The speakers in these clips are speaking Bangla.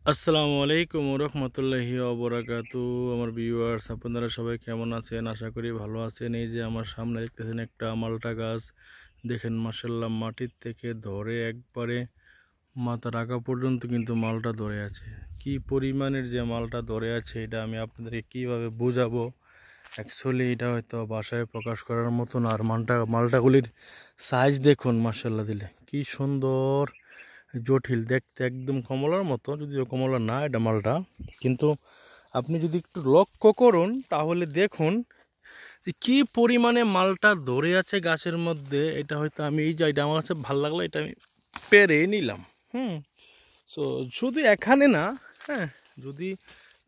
আসসালামু আলাইকুম রহমতুল্লাহি ওবরাকাতু। আমার ভিউয়ার্স, আপনারা সবাই কেমন আছেন? আশা করি ভালো আছেন। এই যে আমার সামনে দেখতেছেন একটা মালটা গাছ। দেখেন মাশাল্লাহ, মাটির থেকে ধরে একবারে মাথা রাখা পর্যন্ত কিন্তু মালটা ধরে আছে। কি পরিমাণের যে মালটা ধরে আছে, এটা আমি আপনাদেরকে কীভাবে বোঝাবো। অ্যাকচুয়ালি এটা হয়তো ভাষায় প্রকাশ করার মতন। আর মালটাগুলির সাইজ দেখুন, মাশাল্লাহ দিলে কি সুন্দর জটিল দেখতে, একদম কমলার মতো, যদিও কমলা না এটা মালটা। কিন্তু আপনি যদি একটু লক্ষ্য করুন তাহলে দেখুন যে কী পরিমাণে মালটা ধরে আছে গাছের মধ্যে। এটা হয়তো আমি এই যে এটা আমার কাছে ভালো লাগলো, এটা আমি পেরে নিলাম। সো শুধু এখানে না, হ্যাঁ, যদি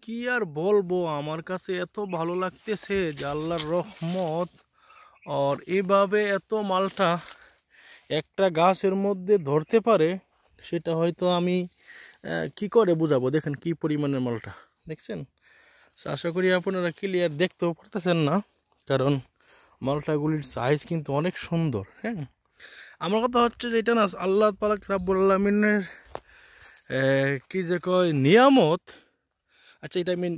কি আর বলবো, আমার কাছে এত ভালো লাগতেছে যে আল্লাহর রহমত। আর এভাবে এত মালটা একটা গাছের মধ্যে ধরতে পারে, সেটা হয়তো আমি কি করে বোঝাবো। দেখেন কি পরিমাণের মালটা, দেখছেন? আশা করি আপনারা ক্লিয়ার দেখতেও পারতেছেন না, কারণ মালটাগুলির সাইজ কিন্তু অনেক সুন্দর। হ্যাঁ, আমার কথা হচ্ছে যে এটা না আল্লাহ পাক রাব্বুল আলামিনের কি যে কয় নিয়ামত। আচ্ছা, এটা আমি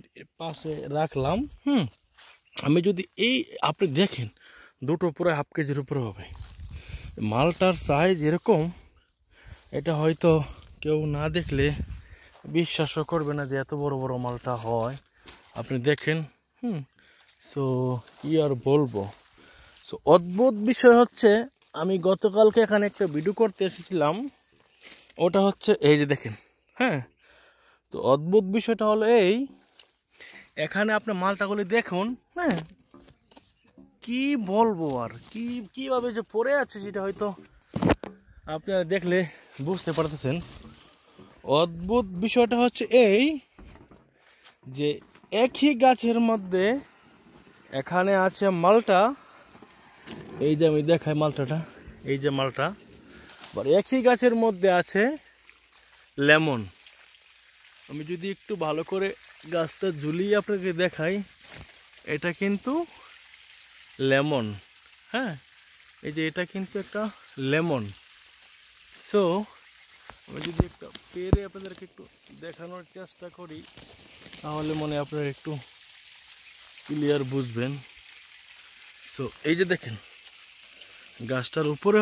পাশে রাখলাম। আমি যদি এই আপনি দেখেন, দুটো পুরো হাফ কেজির উপরে হবে মালটার সাইজ এরকম। এটা হয়তো কেউ না দেখলে বিশ্বাসও করবে না যে এত বড় বড় মালটা হয়। আপনি দেখেন। সো কি আর বলবো। সো অদ্ভুত বিষয় হচ্ছে, আমি গতকালকে এখানে একটা ভিডিও করতে এসেছিলাম। ওটা হচ্ছে এই যে দেখেন। হ্যাঁ, তো অদ্ভুত বিষয়টা হলো এই, এখানে আপনি মালটাগুলি দেখুন। হ্যাঁ, কি বলবো আর কিভাবে যে পড়ে আছে সেটা হয়তো আপনারা দেখলে বুঝতে পারতেছেন। অদ্ভুত বিষয়টা হচ্ছে এই যে একই গাছের মধ্যে এখানে আছে মালটা। এই যে আমি দেখাই মালটাটা, এই যে মালটা, আবার একই গাছের মধ্যে আছে লেমন। আমি যদি একটু ভালো করে গাছটা ঝুলিয়ে আপনাকে দেখাই, এটা কিন্তু লেমন। হ্যাঁ, এই যে এটা কিন্তু একটা লেমন। সো আমি যদি একটা পেরে আপনাদেরকে একটু দেখানোর চেষ্টা করি, তাহলে মনে আপনারা একটু ক্লিয়ার বুঝবেন। সো এই যে দেখেন গাছটার উপরে